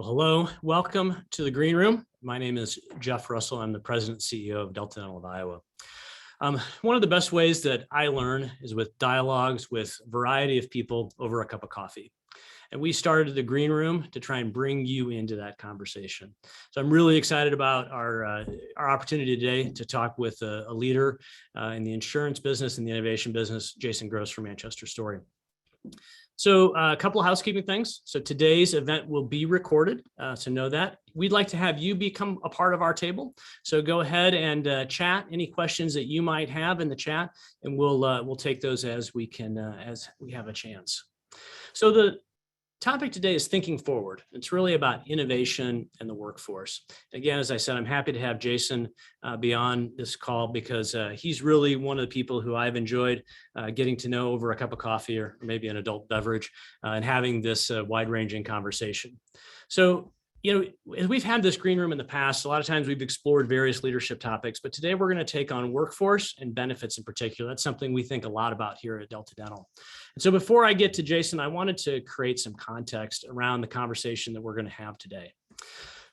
Well, hello, welcome to the Green Room. My name is Jeff Russell. I'm the President and CEO of Delta Dental of Iowa. One of the best ways that I learn is with dialogues with a variety of people over a cup of coffee. And we started the Green Room to try and bring you into that conversation. So I'm really excited about our opportunity today to talk with a leader in the insurance business and the innovation business, Jason Gross from Manchester Story. So a couple of housekeeping things. So today's event will be recorded, so know that. We'd like to have you become a part of our table. So go ahead and chat any questions that you might have in the chat, and we'll take those as we have a chance. So the topic today is thinking forward. It's really about innovation and the workforce. Again, as I said, I'm happy to have Jason be on this call because he's really one of the people who I've enjoyed getting to know over a cup of coffee or maybe an adult beverage and having this wide-ranging conversation. So, as we've had this Green Room in the past, a lot of times we've explored various leadership topics, but today we're going to take on workforce and benefits in particular. That's something we think a lot about here at Delta Dental. And so before I get to Jason, I wanted to create some context around the conversation that we're going to have today.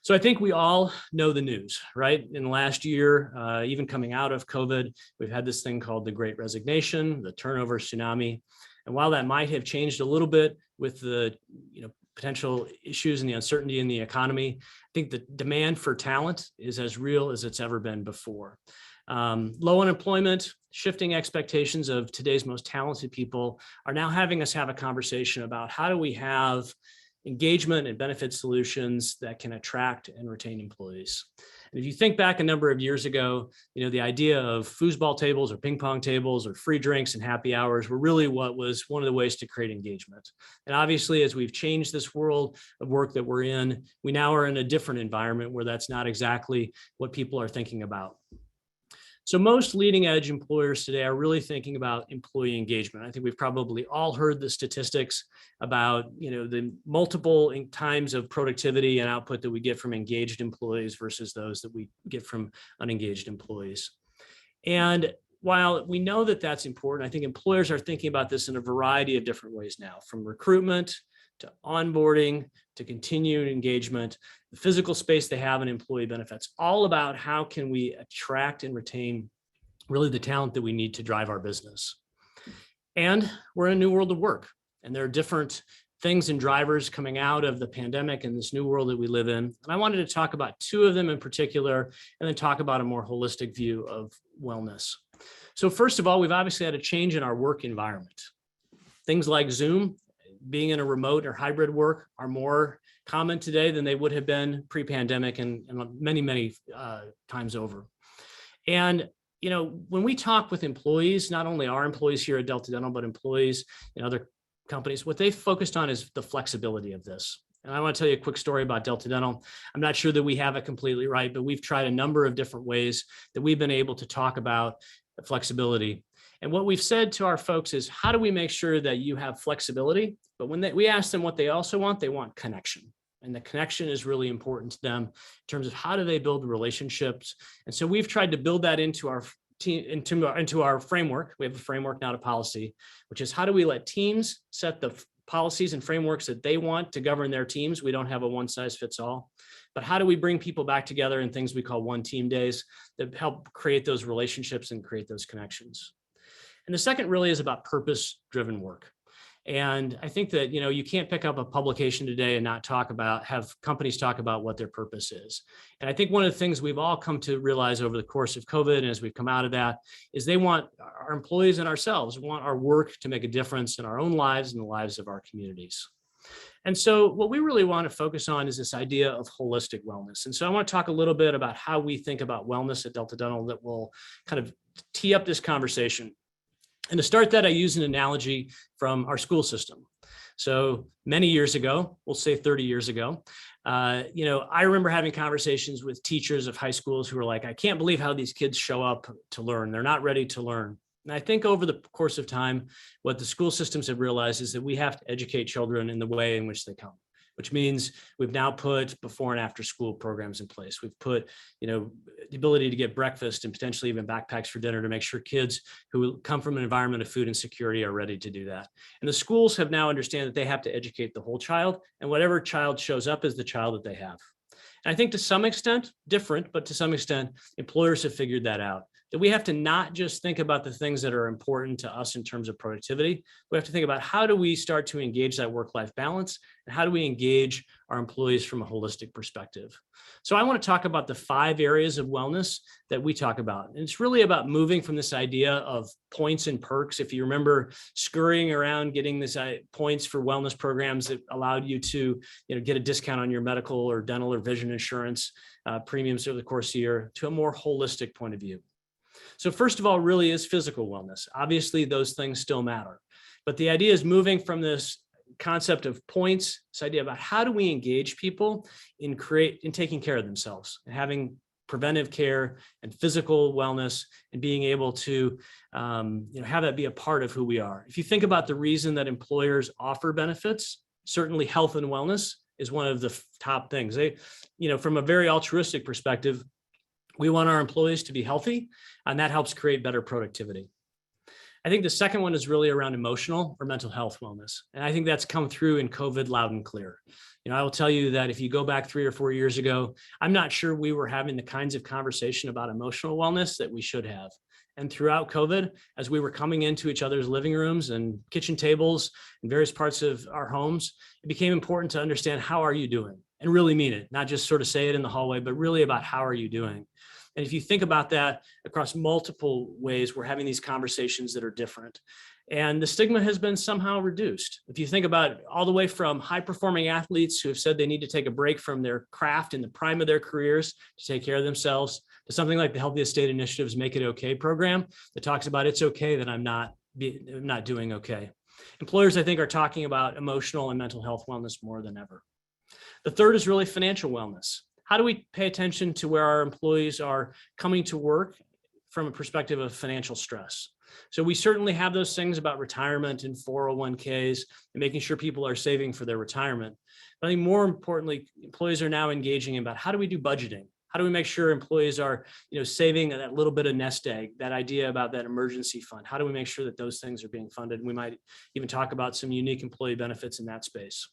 So I think we all know the news, right? In the last year, even coming out of COVID, we've had this thing called the Great Resignation, the turnover tsunami. And while that might have changed a little bit with the, potential issues and the uncertainty in the economy, I think the demand for talent is as real as it's ever been before. Low unemployment, shifting expectations of today's most talented people are now having us have a conversation about how do we have engagement and benefit solutions that can attract and retain employees. And if you think back a number of years ago, the idea of foosball tables or ping pong tables or free drinks and happy hours were really what was one of the ways to create engagement. And obviously, as we've changed this world of work that we're in, we now are in a different environment where that's not exactly what people are thinking about. So most leading edge employers today are really thinking about employee engagement. I think we've probably all heard the statistics about, the multiple times of productivity and output that we get from engaged employees versus those that we get from unengaged employees. And while we know that that's important, I think employers are thinking about this in a variety of different ways now, from recruitment to onboarding, to continued engagement, the physical space they have in employee benefits, all about how can we attract and retain really the talent that we need to drive our business. And we're in a new world of work, and there are different things and drivers coming out of the pandemic and this new world that we live in. And I wanted to talk about two of them in particular, and then talk about a more holistic view of wellness. So first of all, we've obviously had a change in our work environment. Things like Zoom, being in a remote or hybrid work, are more common today than they would have been pre-pandemic and many times over. And when we talk with employees, not only our employees here at Delta Dental, but employees in other companies, what they've focused on is the flexibility of this. And I want to tell you a quick story about Delta Dental. I'm not sure that we have it completely right, but we've tried a number of different ways that we've been able to talk about the flexibility. And what we've said to our folks is, how do we make sure that you have flexibility? But when we ask them what they also want, they want connection. And the connection is really important to them in terms of how do they build relationships. And so we've tried to build that into our team, into our framework. We have a framework, not a policy, which is how do we let teams set the policies and frameworks that they want to govern their teams. We don't have a one size fits all. But how do we bring people back together in things we call one team days that help create those relationships and create those connections? And the second really is about purpose-driven work. And I think that, you can't pick up a publication today and not have companies talk about what their purpose is. And I think one of the things we've all come to realize over the course of COVID and as we've come out of that is our employees and ourselves want our work to make a difference in our own lives and the lives of our communities. And so what we really want to focus on is this idea of holistic wellness. And so I want to talk a little bit about how we think about wellness at Delta Dental that will kind of tee up this conversation. And to start that, I use an analogy from our school system. So many years ago, we'll say 30 years ago, I remember having conversations with teachers of high schools who were like, I can't believe how these kids show up to learn. They're not ready to learn. And I think over the course of time, what the school systems have realized is that we have to educate children in the way in which they come. which means we've now put before and after school programs in place. We've put, the ability to get breakfast and potentially even backpacks for dinner to make sure kids who come from an environment of food insecurity are ready to do that. And the schools have now understand that they have to educate the whole child, and whatever child shows up is the child that they have. And I think to some extent, different, but to some extent, employers have figured that out, that we have to not just think about the things that are important to us in terms of productivity. We have to think about how do we start to engage that work-life balance, and how do we engage our employees from a holistic perspective. So I want to talk about the 5 areas of wellness that we talk about. And it's really about moving from this idea of points and perks. If you remember scurrying around getting this points for wellness programs that allowed you to get a discount on your medical or dental or vision insurance premiums over the course of the year, to a more holistic point of view. So first of all, really is physical wellness. Obviously, those things still matter. But the idea is moving from this concept of points, this idea about how do we engage people in taking care of themselves and having preventive care and physical wellness and being able to have that be a part of who we are. If you think about the reason that employers offer benefits, certainly health and wellness is one of the top things. They, from a very altruistic perspective, we want our employees to be healthy, and that helps create better productivity. I think the second one is really around emotional or mental health wellness. And I think that's come through in COVID loud and clear. I will tell you that if you go back 3 or 4 years ago, I'm not sure we were having the kinds of conversation about emotional wellness that we should have. And throughout COVID, as we were coming into each other's living rooms and kitchen tables and various parts of our homes, it became important to understand, how are you doing? And really mean it, not just sort of say it in the hallway, but really about how are you doing? And if you think about that across multiple ways, we're having these conversations that are different. And the stigma has been somehow reduced. If you think about it, all the way from high-performing athletes who have said they need to take a break from their craft in the prime of their careers to take care of themselves, to something like the Healthiest State Initiative's Make It Okay program that talks about it's okay that I'm not doing okay. Employers, I think, are talking about emotional and mental health wellness more than ever. The third is really financial wellness. How do we pay attention to where our employees are coming to work from a perspective of financial stress? So we certainly have those things about retirement and 401ks and making sure people are saving for their retirement. But I think more importantly, employees are now engaging about how do we do budgeting? How do we make sure employees are, saving that little bit of nest egg, that idea about that emergency fund? How do we make sure that those things are being funded? And we might even talk about some unique employee benefits in that space.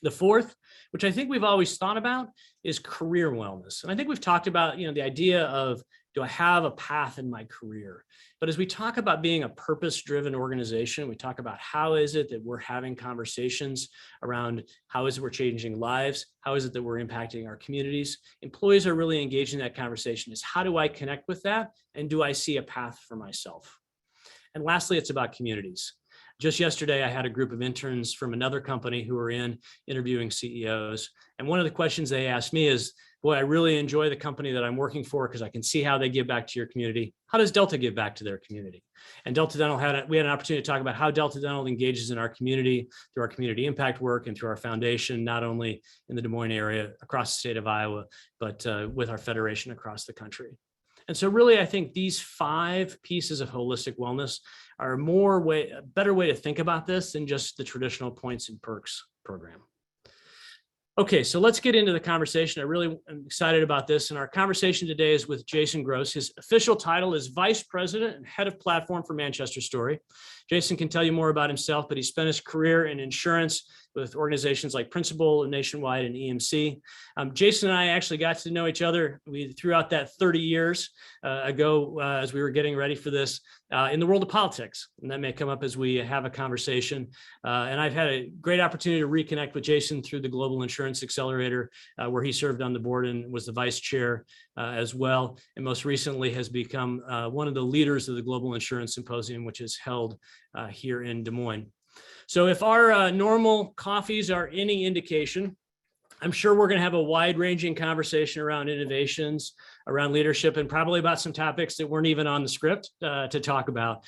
The fourth, which I think we've always thought about, is career wellness. And I think we've talked about, the idea of, do I have a path in my career? But as we talk about being a purpose-driven organization, we talk about how is it that we're having conversations around how is it we're changing lives? How is it that we're impacting our communities? Employees are really engaged in that conversation. Is how do I connect with that? And do I see a path for myself? And lastly, it's about communities. Just yesterday, I had a group of interns from another company who were interviewing CEOs. And one of the questions they asked me is, boy, I really enjoy the company that I'm working for because I can see how they give back to your community. How does Delta give back to their community? And Delta Dental we had an opportunity to talk about how Delta Dental engages in our community through our community impact work and through our foundation, not only in the Des Moines area, across the state of Iowa, but with our federation across the country. And so really, I think these 5 pieces of holistic wellness are a better way to think about this than just the traditional points and perks program. Okay, so let's get into the conversation. I really am excited about this. And our conversation today is with Jason Gross. His official title is Vice President and Head of Platform for Manchester Story. Jason can tell you more about himself, but he spent his career in insurance with organizations like Principal, Nationwide, and EMC. Jason and I actually got to know each other throughout that 30 years ago as we were getting ready for this in the world of politics. And that may come up as we have a conversation. And I've had a great opportunity to reconnect with Jason through the Global Insurance Accelerator, where he served on the board and was the vice chair as well. And most recently has become one of the leaders of the Global Insurance Symposium, which is held here in Des Moines. So if our normal coffees are any indication, I'm sure we're going to have a wide-ranging conversation around innovations, around leadership, and probably about some topics that weren't even on the script to talk about.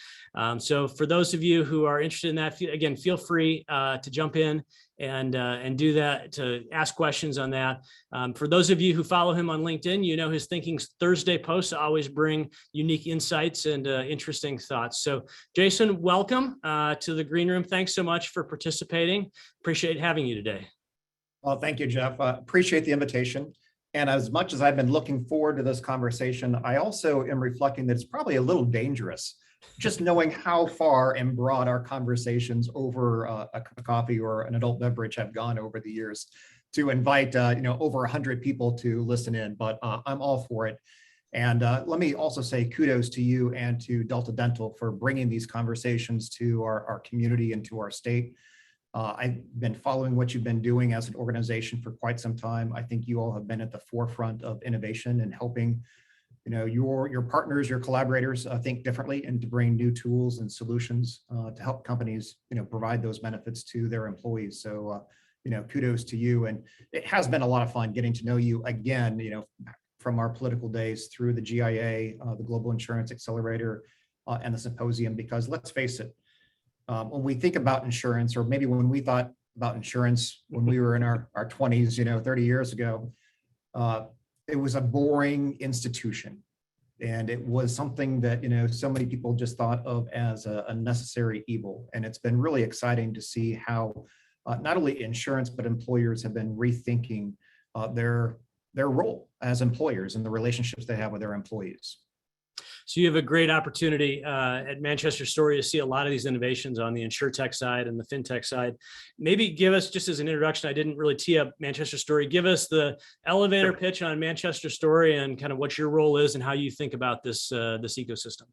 So for those of you who are interested in that, again, feel free to jump in and do that, to ask questions on that. For those of you who follow him on LinkedIn, his Thinking Thursday posts always bring unique insights and interesting thoughts. So Jason, welcome to the Green Room. Thanks so much for participating. Appreciate having you today. Well, thank you, Jeff. Appreciate the invitation. And as much as I've been looking forward to this conversation, I also am reflecting that it's probably a little dangerous, just knowing how far and broad our conversations over a cup of coffee or an adult beverage have gone over the years to invite over 100 people to listen in. But I'm all for it. And let me also say kudos to you and to Delta Dental for bringing these conversations to our community and to our state. I've been following what you've been doing as an organization for quite some time. I think you all have been at the forefront of innovation and helping, your partners, your collaborators think differently and to bring new tools and solutions to help companies, provide those benefits to their employees. So, kudos to you. And it has been a lot of fun getting to know you again, from our political days through the GIA, the Global Insurance Accelerator, and the symposium, because let's face it, when we think about insurance, or maybe when we thought about insurance when we were in our 20s, 30 years ago, it was a boring institution. And it was something that, so many people just thought of as a necessary evil. And it's been really exciting to see how not only insurance, but employers have been rethinking their role as employers and the relationships they have with their employees. So you have a great opportunity at Manchester Story to see a lot of these innovations on the InsurTech side and the FinTech side. Maybe give us, just as an introduction, I didn't really tee up Manchester Story. Give us the elevator pitch on Manchester Story and kind of what your role is and how you think about this ecosystem.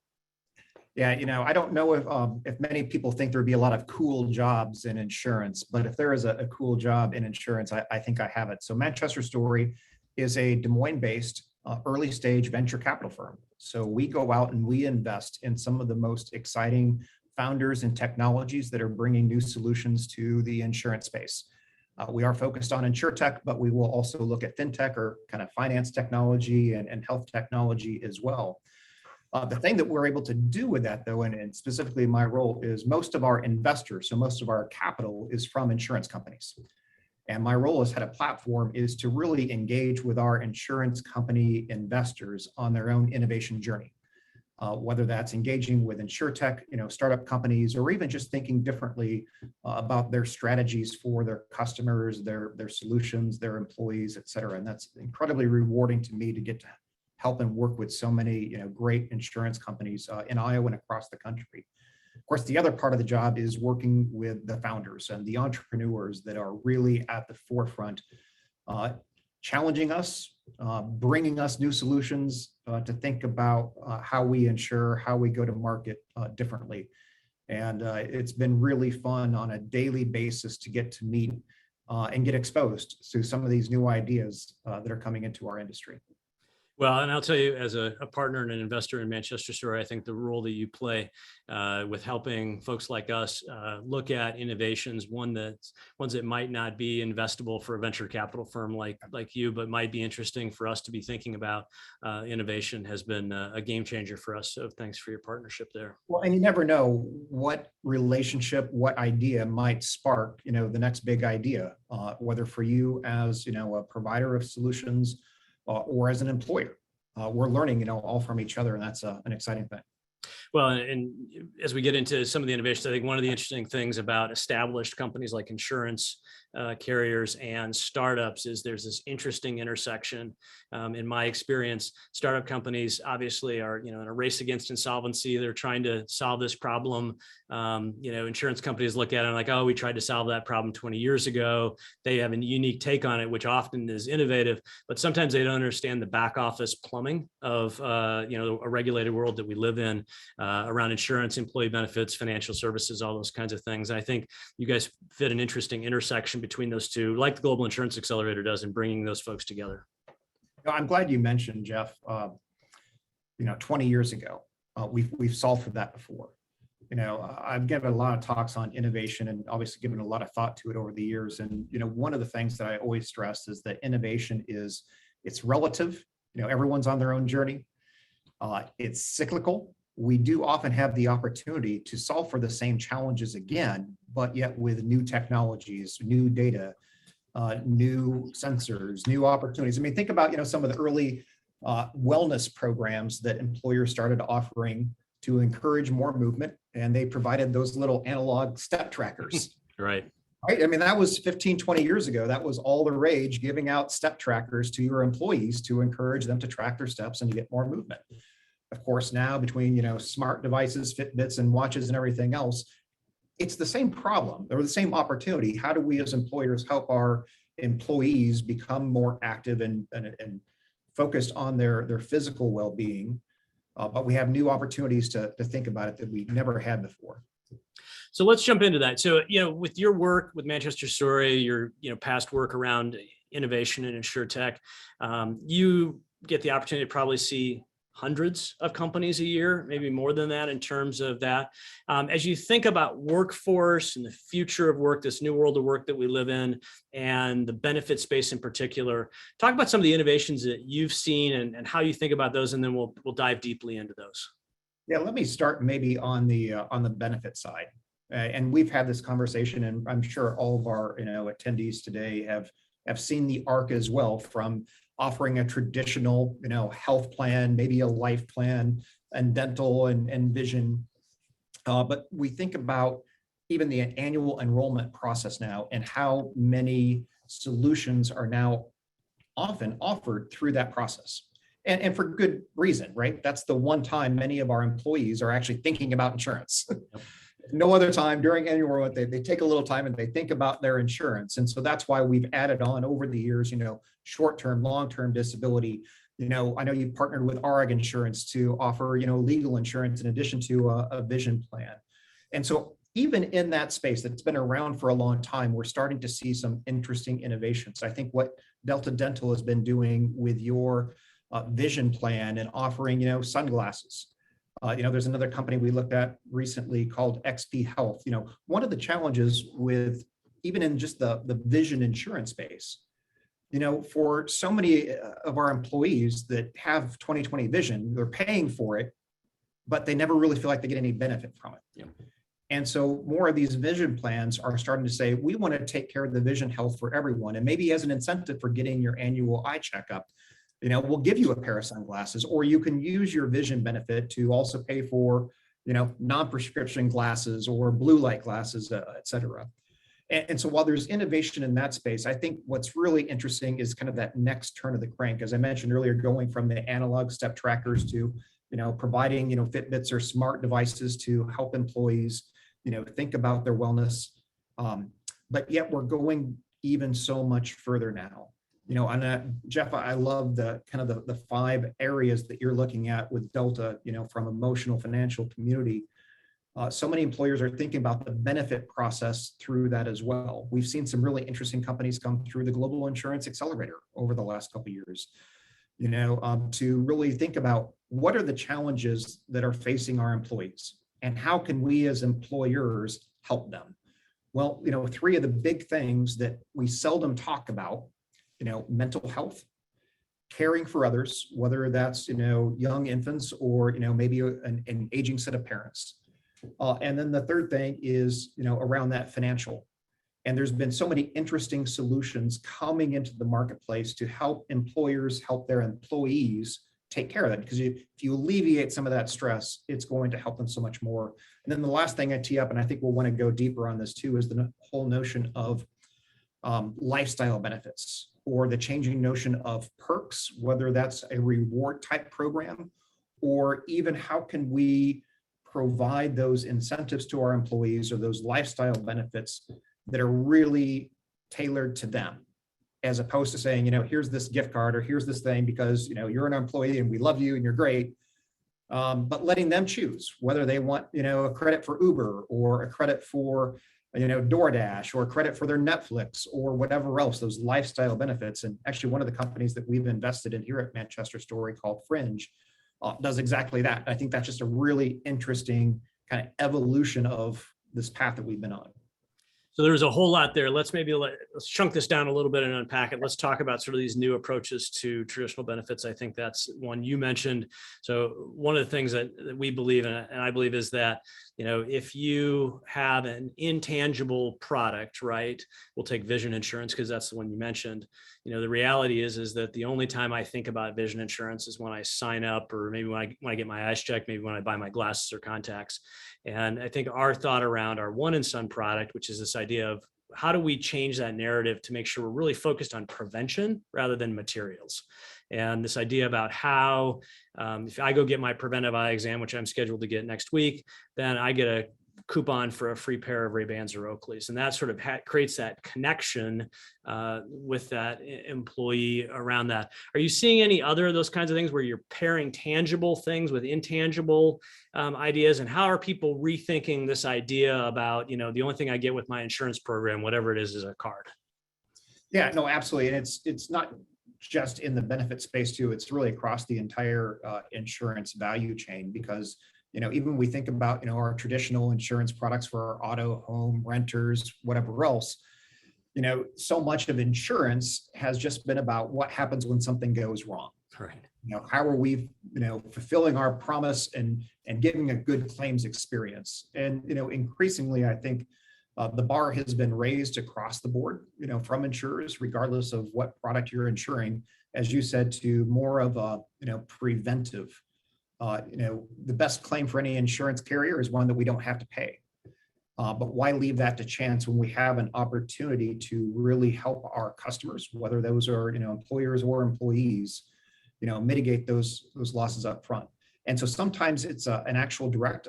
Yeah, I don't know if many people think there'd be a lot of cool jobs in insurance, but if there is a cool job in insurance, I think I have it. So Manchester Story is a Des Moines-based early stage venture capital firm. So we go out and we invest in some of the most exciting founders and technologies that are bringing new solutions to the insurance space. We are focused on InsurTech, but we will also look at FinTech or kind of finance technology and health technology as well. The thing that we're able to do with that, though, and specifically my role, is most of our investors, so most of our capital is from insurance companies. And my role as head of platform is to really engage with our insurance company investors on their own innovation journey, whether that's engaging with InsurTech, startup companies, or even just thinking differently about their strategies for their customers, their solutions, their employees, et cetera. And that's incredibly rewarding to me to get to help and work with so many great insurance companies in Iowa and across the country. Of course, the other part of the job is working with the founders and the entrepreneurs that are really at the forefront, challenging us, bringing us new solutions to think about how we insure, how we go to market differently. And it's been really fun on a daily basis to get to meet and get exposed to some of these new ideas that are coming into our industry. Well, and I'll tell you, as a partner and an investor in Manchester Story, I think the role that you play with helping folks like us look at innovations, ones that might not be investable for a venture capital firm like you, but might be interesting for us to be thinking about innovation, has been a game changer for us. So thanks for your partnership there. Well, and you never know what relationship, what idea might spark, the next big idea, whether for you as, a provider of solutions, or as an employer. We're learning, all from each other, and that's an exciting thing. Well, and as we get into some of the innovations, I think one of the interesting things about established companies like insurance carriers and startups is there's this interesting intersection. In my experience, startup companies obviously are, in a race against insolvency. They're trying to solve this problem. Insurance companies look at it like, oh, we tried to solve that problem 20 years ago. They have a unique take on it, which often is innovative, but sometimes they don't understand the back office plumbing of, a regulated world that we live in around insurance, employee benefits, financial services, all those kinds of things. And I think you guys fit an interesting intersection between those two, like the Global Insurance Accelerator does, in bringing those folks together. I'm glad you mentioned, Jeff, 20 years ago, we've solved for that before. I've given a lot of talks on innovation and obviously given a lot of thought to it over the years. And, one of the things that I always stress is that innovation it's relative. Everyone's on their own journey. It's cyclical. We do often have the opportunity to solve for the same challenges again, but yet with new technologies, new data, new sensors, new opportunities. I mean, think about, some of the early wellness programs that employers started offering to encourage more movement, and they provided those little analog step trackers. Right. Right? I mean, that was 15, 20 years ago. That was all the rage, giving out step trackers to your employees to encourage them to track their steps and to get more movement. Of course, now between, smart devices, Fitbits and watches and everything else, it's the same problem or the same opportunity. How do we as employers help our employees become more active and focused on their physical well-being? But we have new opportunities to think about it that we never had before. So let's jump into that. So, with your work with Manchester Story, your, past work around innovation and InsurTech, you get the opportunity to probably see hundreds of companies a year, maybe more than that in terms of that. As you think about workforce and the future of work, this new world of work that we live in, and the benefit space in particular, talk about some of the innovations that you've seen and how you think about those, and then we'll dive deeply into those. Yeah, let me start maybe on the benefit side. And we've had this conversation, and I'm sure all of our attendees today have seen the arc as well, from offering a traditional health plan, maybe a life plan, and dental and vision. But we think about even the annual enrollment process now and how many solutions are now often offered through that process. And for good reason, right? That's the one time many of our employees are actually thinking about insurance. No other time during annual enrollment, they take a little time and they think about their insurance. And so that's why we've added on over the years, short-term, long-term disability. I know you've partnered with ARG Insurance to offer, legal insurance in addition to a vision plan. And so even in that space that's been around for a long time, we're starting to see some interesting innovations. I think what Delta Dental has been doing with your vision plan and offering, sunglasses. There's another company we looked at recently called XP Health. One of the challenges with even in just the vision insurance space, for so many of our employees that have 20/20 vision, they're paying for it, but they never really feel like they get any benefit from it. Yeah. And so more of these vision plans are starting to say, we want to take care of the vision health for everyone. And maybe as an incentive for getting your annual eye checkup, we'll give you a pair of sunglasses, or you can use your vision benefit to also pay for, non-prescription glasses or blue light glasses, et cetera. And so while there's innovation in that space, I think what's really interesting is kind of that next turn of the crank. As I mentioned earlier, going from the analog step trackers to, providing, Fitbits or smart devices to help employees, think about their wellness. But yet we're going even so much further now. And Jeff, I love the kind of the 5 areas that you're looking at with Delta, from emotional, financial, community. So many employers are thinking about the benefit process through that as well. We've seen some really interesting companies come through the Global Insurance Accelerator over the last couple of years, to really think about what are the challenges that are facing our employees and how can we as employers help them? Well, 3 of the big things that we seldom talk about, mental health, caring for others, whether that's, young infants or, maybe an aging set of parents. And then the third thing is, around that financial. And there's been so many interesting solutions coming into the marketplace to help employers help their employees take care of that. Because if you alleviate some of that stress, it's going to help them so much more. And then the last thing I tee up, and I think we'll want to go deeper on this too, is the whole notion of lifestyle benefits, or the changing notion of perks, whether that's a reward type program, or even how can we provide those incentives to our employees or those lifestyle benefits that are really tailored to them, as opposed to saying, here's this gift card or here's this thing because, you're an employee and we love you and you're great. But letting them choose whether they want, a credit for Uber or a credit for, DoorDash or credit for their Netflix or whatever else, those lifestyle benefits. And actually one of the companies that we've invested in here at Manchester Story called Fringe does exactly that. I think that's just a really interesting kind of evolution of this path that we've been on. So there's a whole lot there. Let's chunk this down a little bit and unpack it. Let's talk about sort of these new approaches to traditional benefits. I think that's one you mentioned. So one of the things that we believe, and I believe, is that, if you have an intangible product, right, we'll take vision insurance because that's the one you mentioned. The reality is that the only time I think about vision insurance is when I sign up, or maybe when I get my eyes checked, maybe when I buy my glasses or contacts. And I think our thought around our One and Son product, which is this idea of how do we change that narrative to make sure we're really focused on prevention rather than materials? And this idea about how, if I go get my preventive eye exam, which I'm scheduled to get next week, then I get a coupon for a free pair of Ray-Bans or Oakleys. And that sort of creates that connection with that employee around that. Are you seeing any other of those kinds of things where you're pairing tangible things with intangible ideas? And how are people rethinking this idea about, the only thing I get with my insurance program, whatever it is a card? Yeah, no, absolutely. And it's not just in the benefit space too, it's really across the entire insurance value chain, because even we think about our traditional insurance products for our auto, home, renters, whatever else, so much of insurance has just been about what happens when something goes wrong. Right. How are we fulfilling our promise and giving a good claims experience? And increasingly, I think the bar has been raised across the board, from insurers, regardless of what product you're insuring, as you said, to more of a preventive. The best claim for any insurance carrier is one that we don't have to pay. But why leave that to chance when we have an opportunity to really help our customers, whether those are employers or employees, mitigate those losses up front. And so sometimes it's an actual direct.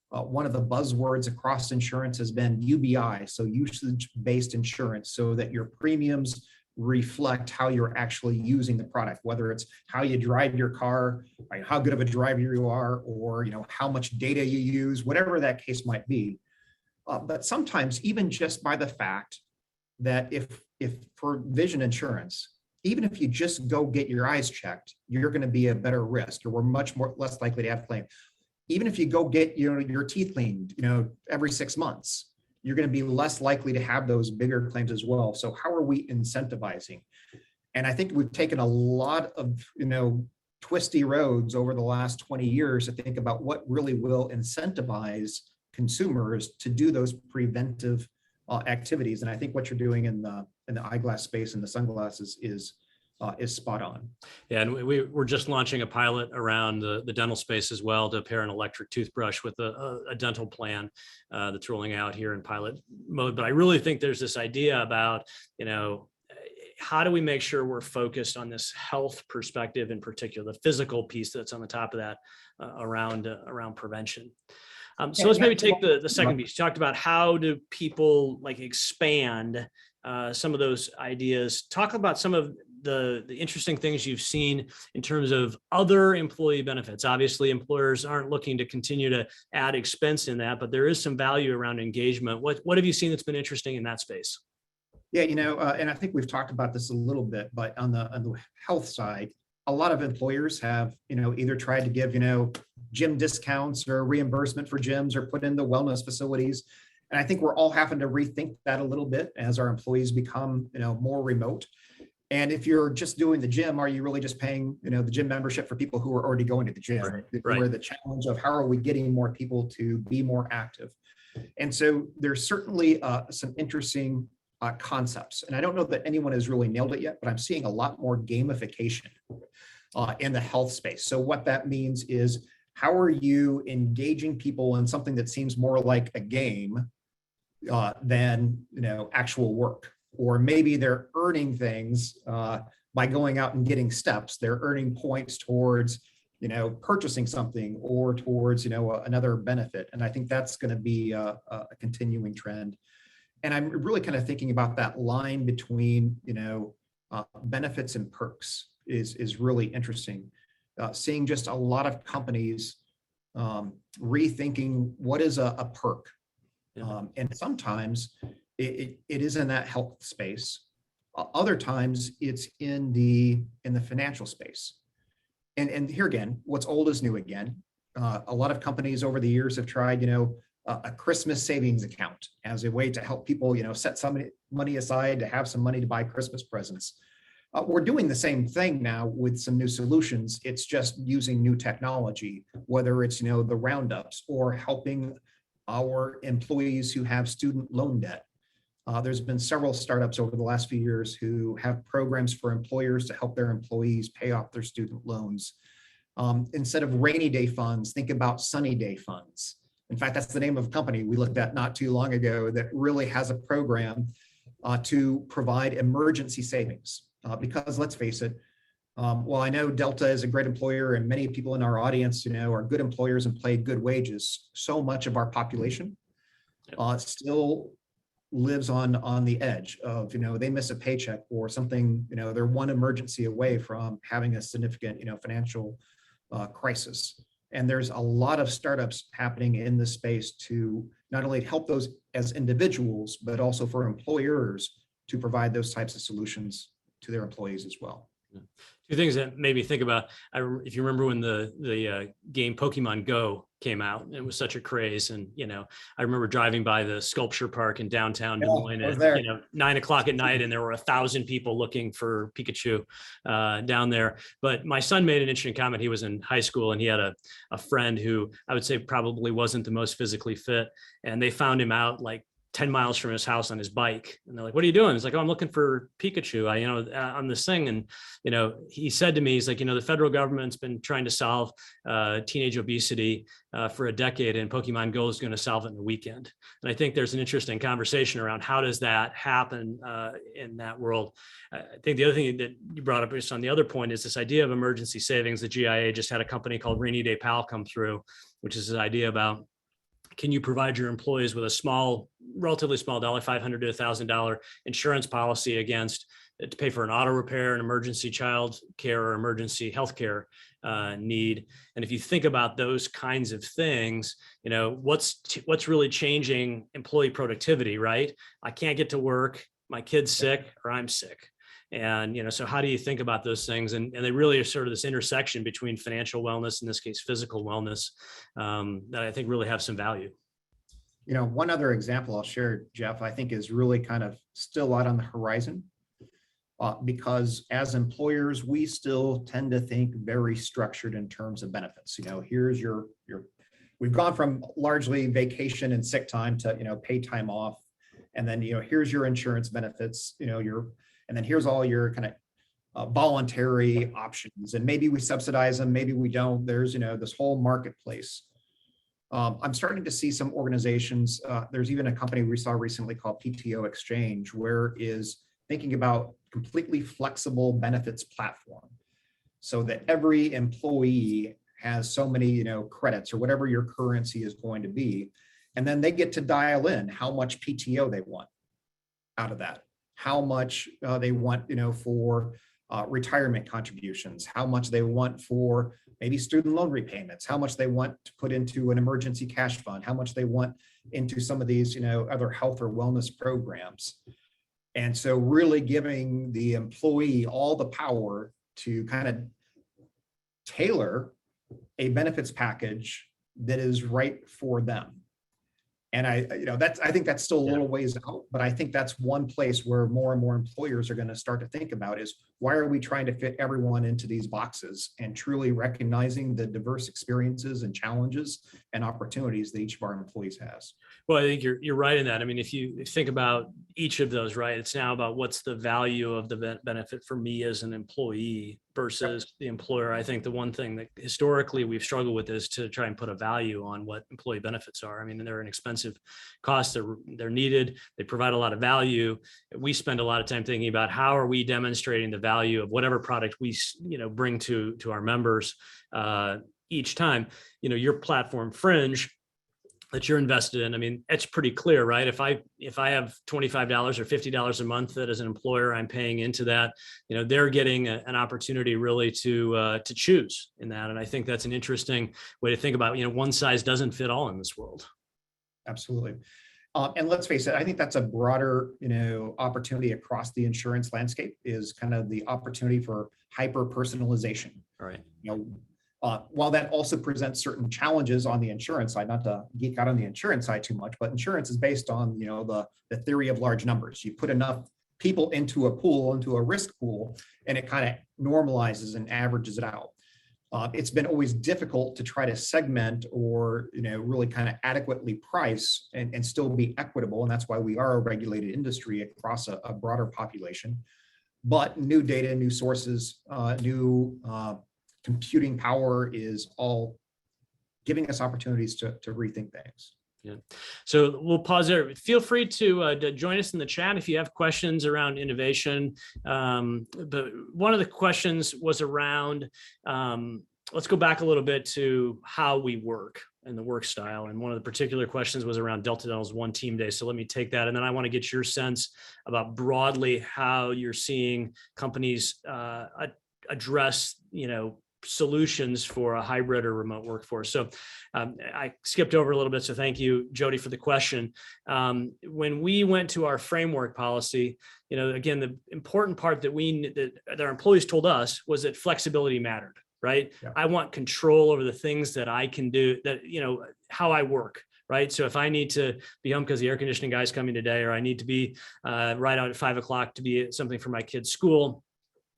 One of the buzzwords across insurance has been UBI, so usage-based insurance, so that your premiums reflect how you're actually using the product, whether it's how you drive your car, right, how good of a driver you are, or how much data you use, whatever that case might be. But sometimes even just by the fact that if for vision insurance, even if you just go get your eyes checked, you're going to be a better risk, or we're much less likely to have claim. Even if you go get your teeth cleaned, every 6 months, you're going to be less likely to have those bigger claims as well. So how are we incentivizing? And I think we've taken a lot of twisty roads over the last 20 years to think about what really will incentivize consumers to do those preventive activities. And I think what you're doing in the eyeglass space and the sunglasses is spot on. Yeah, and we're just launching a pilot around the dental space as well, to pair an electric toothbrush with a dental plan that's rolling out here in pilot mode. But I really think there's this idea about, how do we make sure we're focused on this health perspective, in particular, the physical piece that's on the top of that around prevention. So let's maybe take the second piece. You talked about how do people expand some of those ideas. Talk about some of the interesting things you've seen in terms of other employee benefits. Obviously, employers aren't looking to continue to add expense in that, but there is some value around engagement. What have you seen that's been interesting in that space? Yeah, and I think we've talked about this a little bit, but on the health side, a lot of employers have, either tried to give, gym discounts or reimbursement for gyms, or put in the wellness facilities. And I think we're all having to rethink that a little bit as our employees become, more remote. And if you're just doing the gym, are you really just paying, the gym membership for people who are already going to the gym? Right. Where the challenge of how are we getting more people to be more active? And so there's certainly some interesting concepts. And I don't know that anyone has really nailed it yet, but I'm seeing a lot more gamification in the health space. So what that means is, how are you engaging people in something that seems more like a game than actual work? Or maybe they're earning things by going out and getting steps. They're earning points towards purchasing something, or towards another benefit. And I think that's going to be a continuing trend. And I'm really kind of thinking about that line between benefits and perks is really interesting. Seeing just a lot of companies rethinking what is a perk. And sometimes it is in that health space. Other times it's in the financial space. And here again, what's old is new again. A lot of companies over the years have tried, a Christmas savings account as a way to help people, set some money aside to have some money to buy Christmas presents. We're doing the same thing now with some new solutions. It's just using new technology, whether it's, the roundups, or helping our employees who have student loan debt. There's been several startups over the last few years who have programs for employers to help their employees pay off their student loans. Instead of rainy day funds, think about sunny day funds. In fact, that's the name of a company we looked at not too long ago that really has a program to provide emergency savings. Because let's face it, while I know Delta is a great employer and many people in our audience, are good employers and pay good wages, so much of our population still lives on the edge of, they miss a paycheck or something, they're one emergency away from having a significant, financial crisis. And there's a lot of startups happening in this space to not only help those as individuals, but also for employers to provide those types of solutions to their employees as well. Two things that made me think about, if you remember when the game Pokemon Go came out, it was such a craze. And, I remember driving by the sculpture park in downtown Des Moines at 9:00 at night, and there were 1,000 people looking for Pikachu down there. But my son made an interesting comment. He was in high school and he had a friend who I would say probably wasn't the most physically fit. And they found him out like 10 miles from his house on his bike. And they're like, what are you doing? He's like, oh, I'm looking for Pikachu. On this thing. And, he said to me, he's like, the federal government's been trying to solve teenage obesity for a decade, and Pokemon Go is going to solve it in a weekend. And I think there's an interesting conversation around how does that happen in that world. I think the other thing that you brought up just on the other point is this idea of emergency savings. The GIA just had a company called Rainy Day Pal come through, which is this idea about, can you provide your employees with a relatively small $500 to $1,000 insurance policy to pay for an auto repair, an emergency child care, or emergency healthcare need? And if you think about those kinds of things, what's really changing employee productivity, right? I can't get to work, my kid's sick, or I'm sick. And, so how do you think about those things? And they really are sort of this intersection between financial wellness, in this case, physical wellness, that I think really have some value. One other example I'll share, Jeff, I think is really kind of still out on the horizon, because as employers, we still tend to think very structured in terms of benefits. Here's we've gone from largely vacation and sick time to, pay time off. And then, here's your insurance benefits, and then here's all your kind of voluntary options. And maybe we subsidize them, maybe we don't. There's, this whole marketplace. I'm starting to see some organizations, there's even a company we saw recently called PTO Exchange, where is thinking about completely flexible benefits platform so that every employee has so many, credits or whatever your currency is going to be. And then they get to dial in how much PTO they want out of that, how much they want, for retirement contributions, how much they want for maybe student loan repayments, how much they want to put into an emergency cash fund, how much they want into some of these, other health or wellness programs. And so really giving the employee all the power to kind of tailor a benefits package that is right for them. And I think that's still a little ways out, but I think that's one place where more and more employers are going to start to think about is, why are we trying to fit everyone into these boxes, and truly recognizing the diverse experiences and challenges and opportunities that each of our employees has. Well, I think you're right in that. I mean, if you think about each of those, right, it's now about what's the value of the benefit for me as an employee versus the employer. I think the one thing that historically we've struggled with is to try and put a value on what employee benefits are. I mean, they're an expensive cost, they're needed, they provide a lot of value. We spend a lot of time thinking about how are we demonstrating the value of whatever product we bring to our members each time. Your platform Fringe that you're invested in, I mean, it's pretty clear, right? If I have $25 or $50 a month that as an employer I'm paying into that, they're getting an opportunity really to choose in that. And I think that's an interesting way to think about, one size doesn't fit all in this world. Absolutely. And let's face it, I think that's a broader, opportunity across the insurance landscape, is kind of the opportunity for hyper personalization. All right. While that also presents certain challenges on the insurance side, not to geek out on the insurance side too much, but insurance is based on, the theory of large numbers. You put enough people into a pool, into a risk pool, and it kind of normalizes and averages it out. It's been always difficult to try to segment or, really kind of adequately price and still be equitable. And that's why we are a regulated industry across a broader population. But new data, new sources, new computing power is all giving us opportunities to rethink things. Yeah. So we'll pause there. Feel free to join us in the chat if you have questions around innovation. But one of the questions was around, let's go back a little bit to how we work and the work style. And one of the particular questions was around Delta Dental's One Team Day. So let me take that. And then I want to get your sense about broadly how you're seeing companies address, solutions for a hybrid or remote workforce. So I skipped over a little bit. So thank you, Jody, for the question. When we went to our framework policy, again, the important part that our employees told us was that flexibility mattered, right? Yeah. I want control over the things that I can do, that, how I work. Right. So if I need to be home because the air conditioning guy's coming today, or I need to be right out at 5 o'clock to be at something for my kid's school,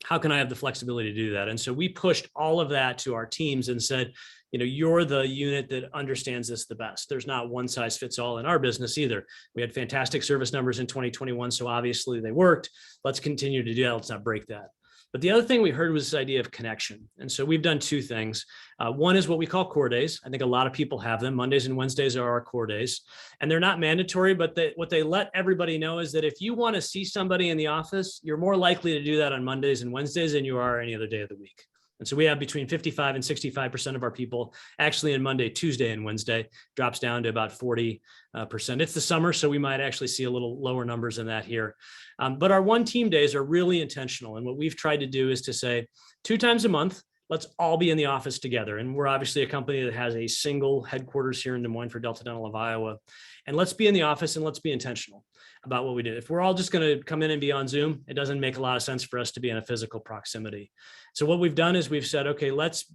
how can I have the flexibility to do that? And so we pushed all of that to our teams and said, you're the unit that understands this the best. There's not one size fits all in our business either. We had fantastic service numbers in 2021. So obviously they worked. Let's continue to do that. Let's not break that. But the other thing we heard was this idea of connection. And so we've done two things. One is what we call core days. I think a lot of people have them. Mondays and Wednesdays are our core days. And they're not mandatory, but what they let everybody know is that if you want to see somebody in the office, you're more likely to do that on Mondays and Wednesdays than you are any other day of the week. And so we have between 55 and 65% of our people actually in Monday, Tuesday, and Wednesday, drops down to about 40%. It's the summer, so we might actually see a little lower numbers than that here. But our One Team Days are really intentional. And what we've tried to do is to say 2 times a month, let's all be in the office together. And we're obviously a company that has a single headquarters here in Des Moines for Delta Dental of Iowa. And let's be in the office and let's be intentional about what we do. If we're all just going to come in and be on Zoom, it doesn't make a lot of sense for us to be in a physical proximity. So what we've done is we've said, okay, let's,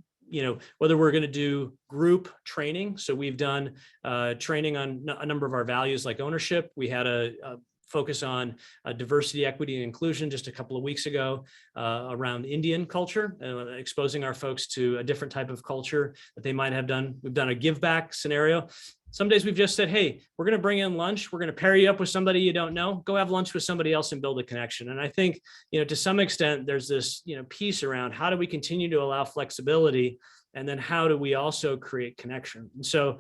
whether we're going to do group training. So we've done training on a number of our values like ownership. We had a focus on diversity, equity, and inclusion just a couple of weeks ago around Indian culture, exposing our folks to a different type of culture that they might have done. We've done a give back scenario. Some days we've just said, hey, we're going to bring in lunch. We're going to pair you up with somebody you don't know. Go have lunch with somebody else and build a connection. And I think, to some extent, there's this, piece around how do we continue to allow flexibility, and then how do we also create connection? And so,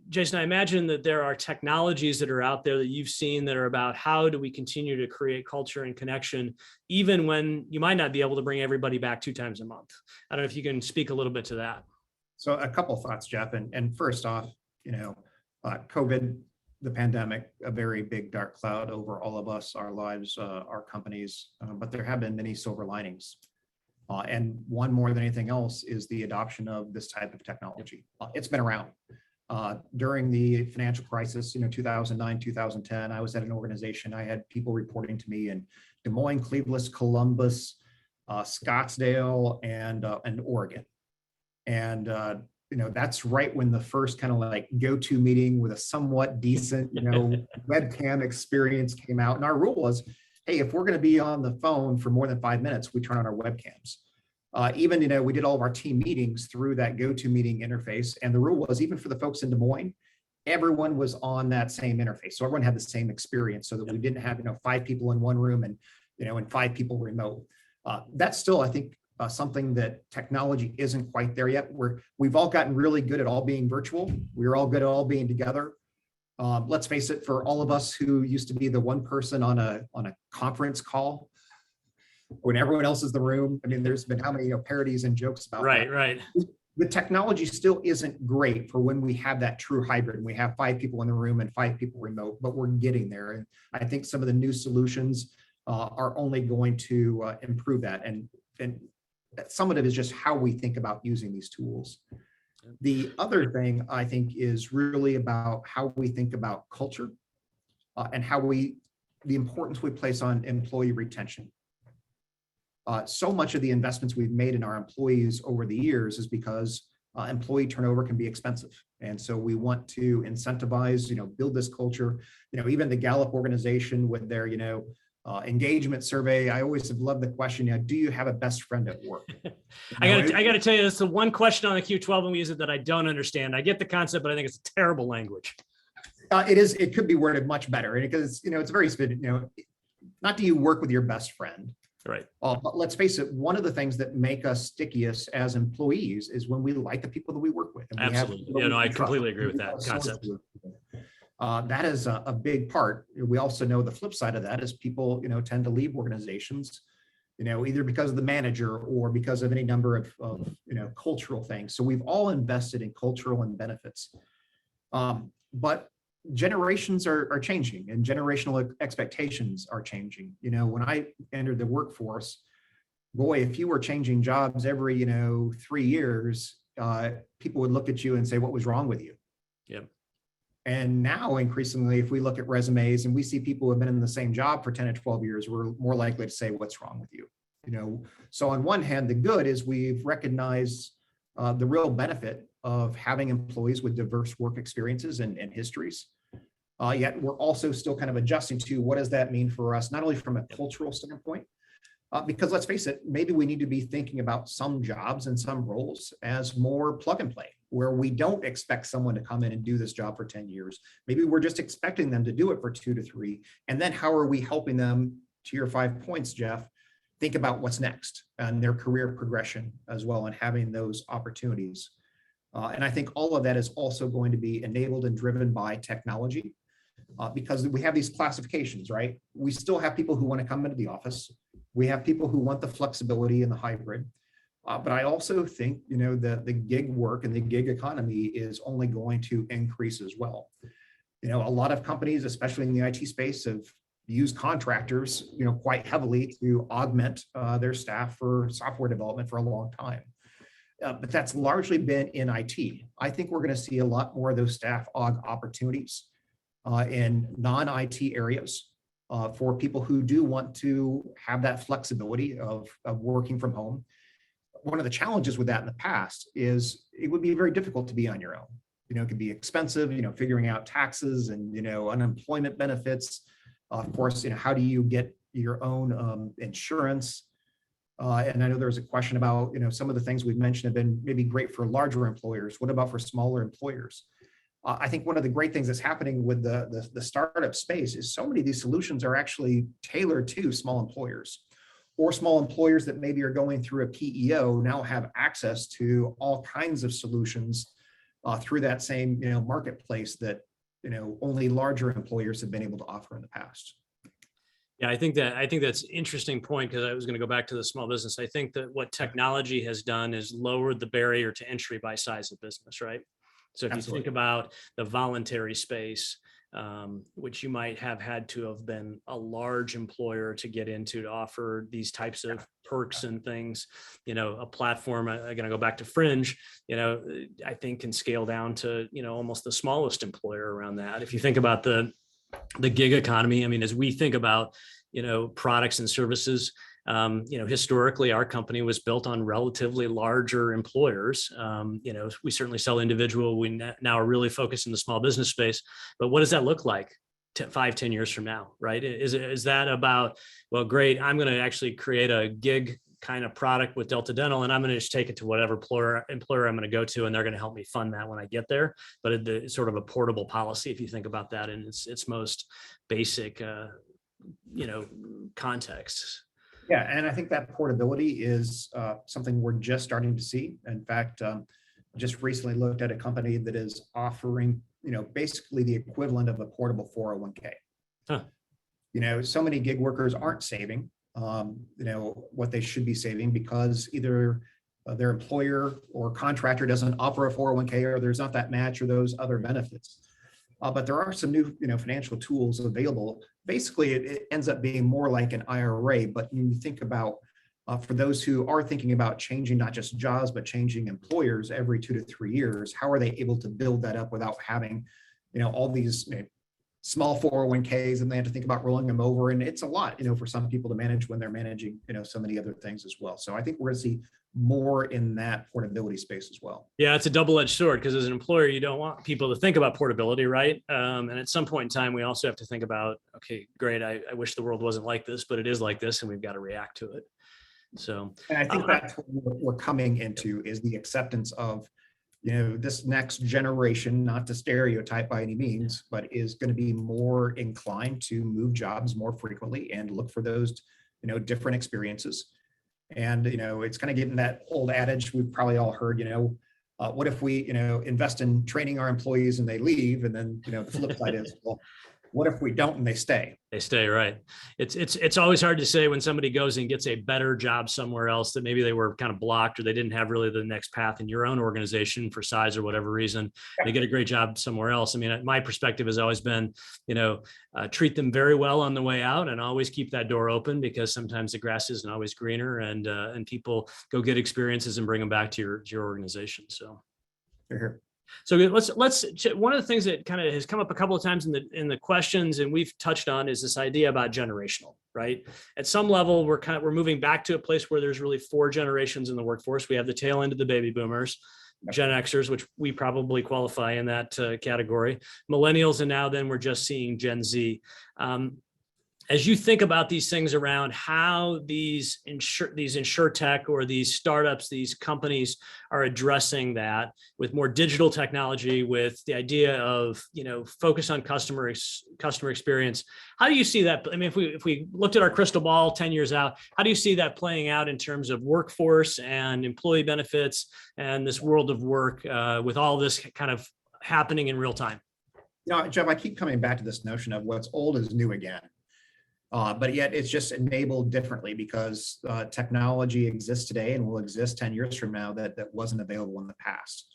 Jason, I imagine that there are technologies that are out there that you've seen that are about how do we continue to create culture and connection, even when you might not be able to bring everybody back 2 times a month. I don't know if you can speak a little bit to that. So a couple of thoughts, Jeff. And first off, COVID, the pandemic, a very big dark cloud over all of us, our lives, our companies, but there have been many silver linings. And one more than anything else is the adoption of this type of technology. It's been around. During the financial crisis, 2009, 2010, I was at an organization. I had people reporting to me in Des Moines, Cleveland, Columbus, Scottsdale, and Oregon. And that's right when the first kind of like go-to meeting with a somewhat decent, webcam experience came out. And our rule was, hey, if we're going to be on the phone for more than 5 minutes, we turn on our webcams. Even, we did all of our team meetings through that go-to meeting interface. And the rule was, even for the folks in Des Moines, everyone was on that same interface. So everyone had the same experience, so that we didn't have, 5 people in one room and, and 5 people remote. That's still, I think, something that technology isn't quite there yet. We've all gotten really good at all being virtual. We're all good at all being together. Let's face it, for all of us who used to be the one person on a conference call when everyone else is in the room. I mean, there's been how many parodies and jokes about that. Right. The technology still isn't great for when we have that true hybrid and we have 5 people in the room and 5 people remote, but we're getting there. And I think some of the new solutions are only going to improve that. And some of it is just how we think about using these tools. The other thing I think is really about how we think about culture and the importance we place on employee retention. So much of the investments we've made in our employees over the years is because employee turnover can be expensive. And so we want to incentivize, build this culture. Even the Gallup organization with their, engagement survey, I always have loved the question, do you have a best friend at work? I got to tell you, that's the one question on the Q12 when we use it that I don't understand. I get the concept, but I think it's a terrible language. It could be worded much better, because it's very, not do you work with your best friend, Right. But let's face it, one of the things that make us stickiest as employees is when we like the people that we work with. And we have Absolutely. people Yeah, that no, we I can trust. completely agree with We that have sources concept. with. That is a big part. We also know the flip side of that is people, tend to leave organizations, either because of the manager or because of any number of cultural things. So we've all invested in cultural and benefits. But generations are changing and generational expectations are changing. When I entered the workforce, boy, if you were changing jobs every, 3 years, people would look at you and say, what was wrong with you? Yep. And now increasingly, if we look at resumes and we see people who have been in the same job for 10 to 12 years, we're more likely to say, what's wrong with you? So on one hand, the good is we've recognized the real benefit of having employees with diverse work experiences and histories. Yet we're also still kind of adjusting to what does that mean for us, not only from a cultural standpoint, because let's face it, maybe we need to be thinking about some jobs and some roles as more plug and play, where we don't expect someone to come in and do this job for 10 years. Maybe we're just expecting them to do it for 2 to 3. And then how are we helping them, to your 5 points, Jeff, think about what's next and their career progression as well, and having those opportunities. And I think all of that is also going to be enabled and driven by technology, because we have these classifications, right? We still have people who want to come into the office. We have people who want the flexibility and the hybrid. But I also think, the gig work and the gig economy is only going to increase as well. A lot of companies, especially in the IT space, have used contractors, quite heavily to augment their staff for software development for a long time. But that's largely been in IT. I think we're going to see a lot more of those staff aug opportunities in non-IT areas for people who do want to have that flexibility of working from home. One of the challenges with that in the past is it would be very difficult to be on your own. It could be expensive, figuring out taxes and, unemployment benefits. Of course, how do you get your own insurance? And I know there's a question about, some of the things we've mentioned have been maybe great for larger employers. What about for smaller employers? I think one of the great things that's happening with the startup space is so many of these solutions are actually tailored to small employers, or small employers that maybe are going through a PEO now have access to all kinds of solutions through that same marketplace that only larger employers have been able to offer in the past. Yeah, I think that's an interesting point, because I was going to go back to the small business. I think that what technology has done is lowered the barrier to entry by size of business, right? So if Absolutely. you think about the voluntary space, which you might have had to have been a large employer to get into, to offer these types of perks and things, a platform, I'm going to go back to Fringe, I think can scale down to, almost the smallest employer around that. If you think about the gig economy, I mean, as we think about, products and services, historically our company was built on relatively larger employers. We certainly sell individual. We now are really focused in the small business space, but what does that look like 5-10 years from now, right? Is that about, well, great, I'm going to actually create a gig kind of product with Delta Dental, and I'm going to just take it to whatever employer I'm going to go to, and they're going to help me fund that when I get there. But it's sort of a portable policy, if you think about that in its most basic, context. Yeah, and I think that portability is something we're just starting to see. In fact, just recently looked at a company that is offering, basically the equivalent of a portable 401k. Huh. So many gig workers aren't saving, what they should be saving, because either their employer or contractor doesn't offer a 401k, or there's not that match or those other benefits. But there are some new, financial tools available. Basically, it ends up being more like an IRA. But when you think about, for those who are thinking about changing not just jobs, but changing employers every 2 to 3 years, how are they able to build that up without having, all these small 401ks, and they have to think about rolling them over? And it's a lot, for some people to manage when they're managing, so many other things as well. So I think we're going to see more in that portability space as well. Yeah, it's a double-edged sword, because as an employer, you don't want people to think about portability, right? And at some point in time, we also have to think about, okay, great, I wish the world wasn't like this, but it is like this, and we've got to react to it. So, and I think that's what we're coming into, is the acceptance of, this next generation, not to stereotype by any means, but is going to be more inclined to move jobs more frequently and look for those different experiences. And, it's kind of getting that old adage we've probably all heard, what if we, invest in training our employees and they leave? And then, the flip side is, well, what if we don't and they stay? They stay, right. It's always hard to say when somebody goes and gets a better job somewhere else that maybe they were kind of blocked or they didn't have really the next path in your own organization for size or whatever reason. They get a great job somewhere else. I mean, my perspective has always been, treat them very well on the way out and always keep that door open, because sometimes the grass isn't always greener, and people go get experiences and bring them back to your organization. So. Sure. So let's one of the things that kind of has come up a couple of times in the questions, and we've touched on, is this idea about generational, right? At some level, we're moving back to a place where there's really 4 generations in the workforce. We have the tail end of the baby boomers, Gen Xers, which we probably qualify in that category, millennials, and now then we're just seeing Gen Z. As you think about these things around how these insurtech or these startups, these companies are addressing that with more digital technology, with the idea of, focus on customer experience, how do you see that? I mean, if we looked at our crystal ball 10 years out, how do you see that playing out in terms of workforce and employee benefits and this world of work with all this kind of happening in real time? Jeff, I keep coming back to this notion of what's old is new again. But yet it's just enabled differently because technology exists today and will exist 10 years from now that wasn't available in the past.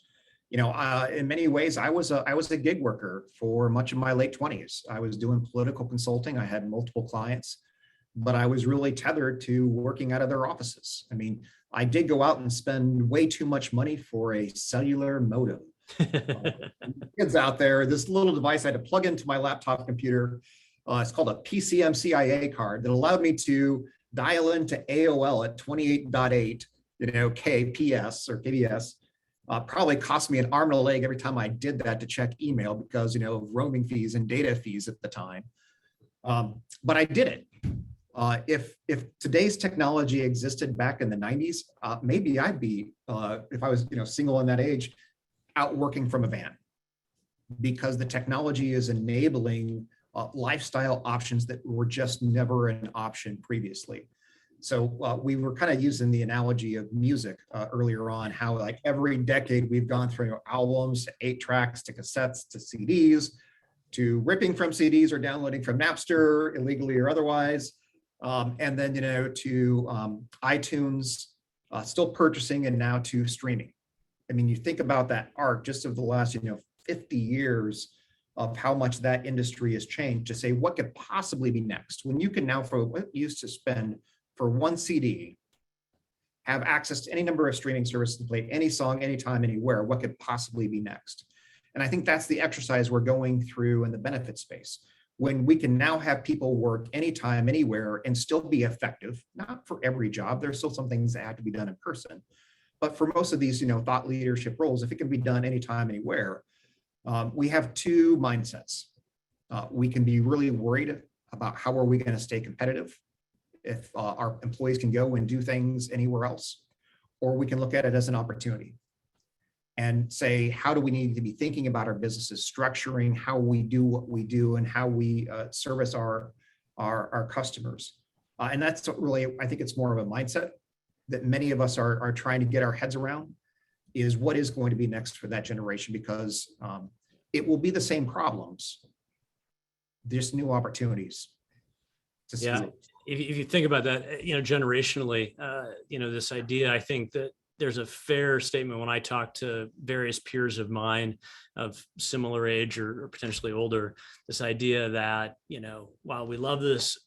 In many ways, I was a gig worker for much of my late 20s. I was doing political consulting. I had multiple clients, but I was really tethered to working out of their offices. I mean, I did go out and spend way too much money for a cellular modem. Kids out there, this little device I had to plug into my laptop computer. It's called a PCMCIA card that allowed me to dial into AOL at 28.8, KPS or KBS. Probably cost me an arm and a leg every time I did that to check email because, of roaming fees and data fees at the time. But I did it. If today's technology existed back in the 90s, maybe I'd be, if I was, single in that age, out working from a van, because the technology is enabling lifestyle options that were just never an option previously. So we were kind of using the analogy of music earlier on, how like every decade we've gone through albums, to 8 tracks, to cassettes, to CDs, to ripping from CDs or downloading from Napster, illegally or otherwise. And then, to iTunes, still purchasing, and now to streaming. I mean, you think about that arc just of the last, 50 years of how much that industry has changed to say, what could possibly be next? When you can now, for what you used to spend for one CD, have access to any number of streaming services to play any song, anytime, anywhere, what could possibly be next? And I think that's the exercise we're going through in the benefit space. When we can now have people work anytime, anywhere, and still be effective, not for every job, there's still some things that have to be done in person. But for most of these, thought leadership roles, if it can be done anytime, anywhere, we have 2 mindsets. We can be really worried about how are we going to stay competitive if our employees can go and do things anywhere else, or we can look at it as an opportunity and say, how do we need to be thinking about our businesses, structuring how we do what we do and how we service our customers. And that's really, I think it's more of a mindset that many of us are trying to get our heads around, is what is going to be next for that generation, because it will be the same problems, there's new opportunities to see. Yeah, if you think about that, generationally, this idea, I think that there's a fair statement when I talk to various peers of mine of similar age or potentially older, this idea that, while we love this,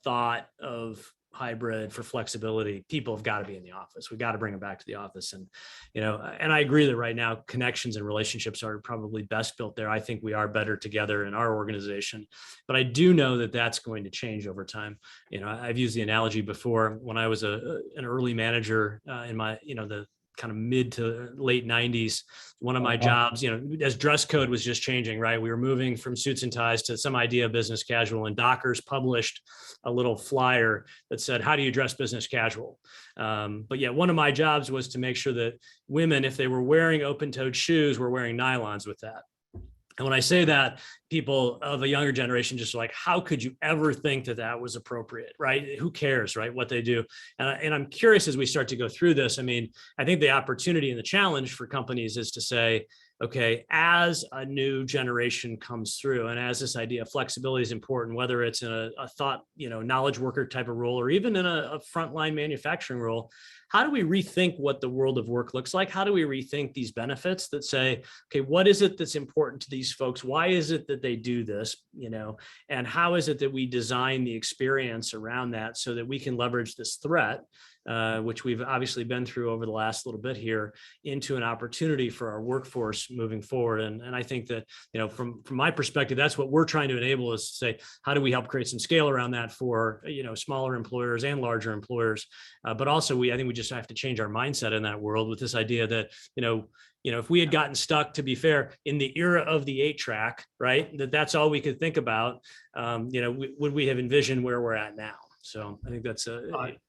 thought of hybrid for flexibility, people have got to be in the office. We've got to bring them back to the office. And, and I agree that right now connections and relationships are probably best built there. I think we are better together in our organization, but I do know that that's going to change over time. I've used the analogy before when I was an early manager in my, the kind of mid to late 90s. One of my jobs, as dress code was just changing, right? We were moving from suits and ties to some idea of business casual, and Dockers published a little flyer that said, how do you dress business casual? But yeah, one of my jobs was to make sure that women, if they were wearing open-toed shoes, were wearing nylons with that. And when I say that, people of a younger generation just are like, how could you ever think that that was appropriate, right? Who cares, right? What they do. And I'm curious as we start to go through this. I mean, I think the opportunity and the challenge for companies is to say, okay, as a new generation comes through and as this idea of flexibility is important, whether it's in a thought, knowledge worker type of role or even in a frontline manufacturing role, how do we rethink what the world of work looks like? How do we rethink these benefits that say, okay, what is it that's important to these folks? Why is it that they do this? And how is it that we design the experience around that so that we can leverage this threat, which we've obviously been through over the last little bit here, into an opportunity for our workforce moving forward. And I think that, from my perspective, that's what we're trying to enable is to say, how do we help create some scale around that for, smaller employers and larger employers? But also I think we just have to change our mindset in that world with this idea that, if we had gotten stuck, to be fair, in the era of the 8-track, right, that's all we could think about, would we have envisioned where we're at now? So I think that's so.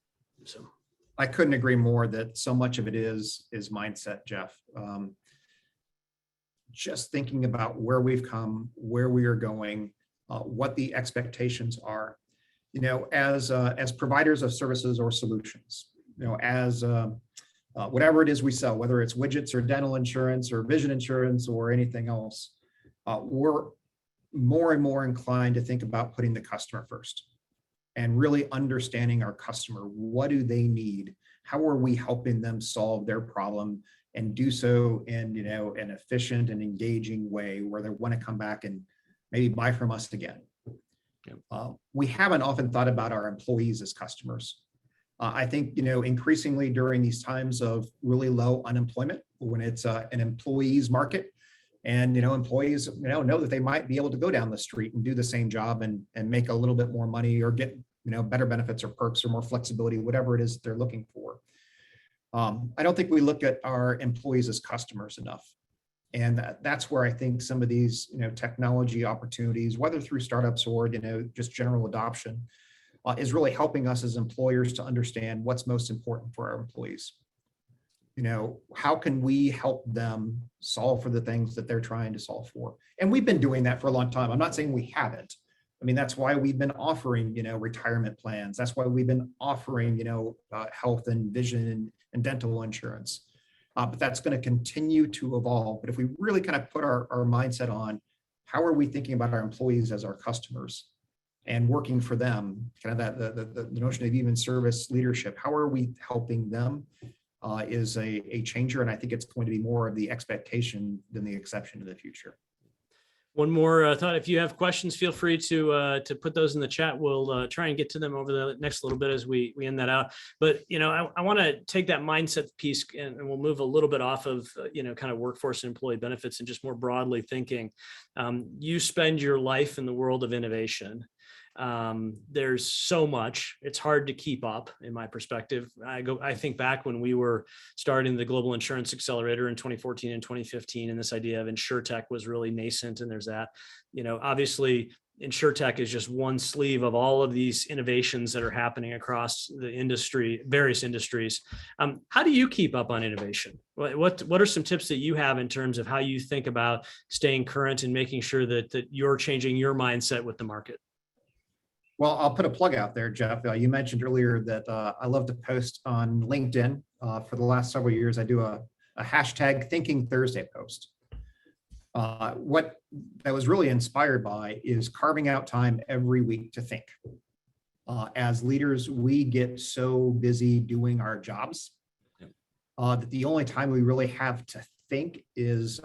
I couldn't agree more that so much of it is mindset, Jeff. Just thinking about where we've come, where we are going, what the expectations are, as providers of services or solutions, as whatever it is we sell, whether it's widgets or dental insurance or vision insurance or anything else, we're more and more inclined to think about putting the customer first and really understanding our customer. What do they need? How are we helping them solve their problem and do so in, an efficient and engaging way where they want to come back and maybe buy from us again? We haven't often thought about our employees as customers. I think, increasingly during these times of really low unemployment, when it's an employees market, and employees know that they might be able to go down the street and do the same job and make a little bit more money or get better benefits or perks or more flexibility, whatever it is that they're looking for. I don't think we look at our employees as customers enough. And that's where I think some of these technology opportunities, whether through startups or just general adoption, is really helping us as employers to understand what's most important for our employees. How can we help them solve for the things that they're trying to solve for? And we've been doing that for a long time. I'm not saying we haven't. I mean, that's why we've been offering, retirement plans. That's why we've been offering, health and vision and dental insurance. But that's going to continue to evolve. But if we really kind of put our mindset on how are we thinking about our employees as our customers and working for them, kind of the notion of even service leadership, how are we helping them? Is a changer, and I think it's going to be more of the expectation than the exception in the future. One more thought. If you have questions, feel free to put those in the chat. We'll try and get to them over the next little bit as we end that out. But I want to take that mindset piece and we'll move a little bit off of kind of workforce and employee benefits and just more broadly thinking. You spend your life in the world of innovation. There's so much, it's hard to keep up in my perspective. I think back when we were starting the Global Insurance Accelerator in 2014 and 2015, and this idea of InsurTech was really nascent. And there's that, obviously InsurTech is just one sleeve of all of these innovations that are happening across the industry, various industries. How do you keep up on innovation? What are some tips that you have in terms of how you think about staying current and making sure that you're changing your mindset with the market? Well, I'll put a plug out there, Jeff. You mentioned earlier that I love to post on LinkedIn. For the last several years, I do a hashtag Thinking Thursday post. What I was really inspired by is carving out time every week to think. As leaders, we get so busy doing our jobs that the only time we really have to think is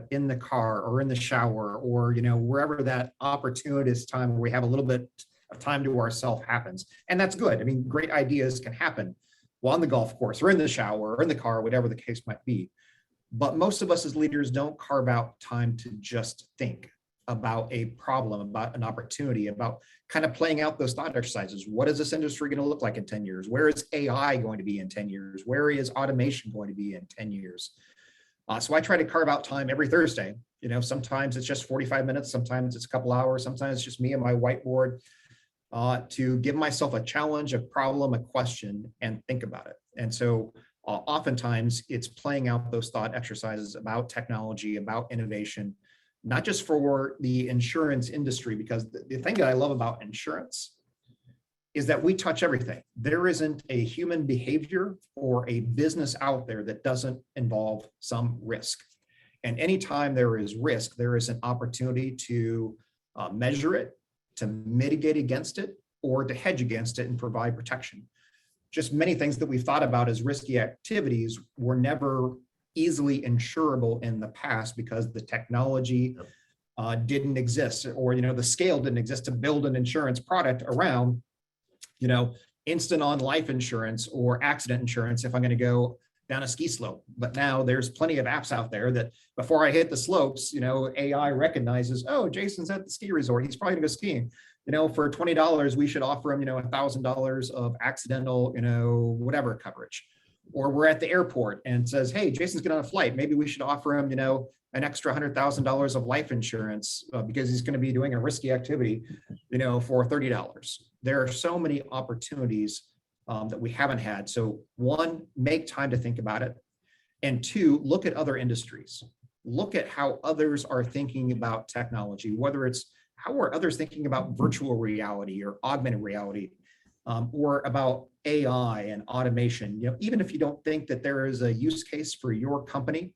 in the car or in the shower or wherever that opportunist time where we have a little bit of time to ourselves happens. And that's good. I mean, great ideas can happen while on the golf course or in the shower or in the car, whatever the case might be. But most of us as leaders don't carve out time to just think about a problem, about an opportunity, about kind of playing out those thought exercises. What is this industry going to look like in 10 years? Where is AI going to be in 10 years? Where is automation going to be in 10 years? So I try to carve out time every Thursday. Sometimes it's just 45 minutes, sometimes it's a couple hours, sometimes it's just me and my whiteboard. To give myself a challenge, a problem, a question, and think about it. And so oftentimes it's playing out those thought exercises about technology, about innovation, not just for the insurance industry, because the thing that I love about insurance is that we touch everything. There isn't a human behavior or a business out there that doesn't involve some risk. And anytime there is risk, there is an opportunity to measure it, to mitigate against it, or to hedge against it and provide protection. Just many things that we've thought about as risky activities were never easily insurable in the past because the technology didn't exist, or the scale didn't exist to build an insurance product around instant on life insurance or accident insurance if I'm going to go down a ski slope. But now there's plenty of apps out there that before I hit the slopes, AI recognizes, oh, Jason's at the ski resort, he's probably going to go skiing. For $20, we should offer him, $1,000 of accidental, whatever coverage. Or we're at the airport and says, hey, Jason's getting on a flight. Maybe we should offer him, an extra $100,000 of life insurance because he's going to be doing a risky activity, for $30. There are so many opportunities that we haven't had. So one, make time to think about it. And two, look at other industries. Look at how others are thinking about technology, whether it's how are others thinking about virtual reality or augmented reality, or about AI and automation. Even if you don't think that there is a use case for your company,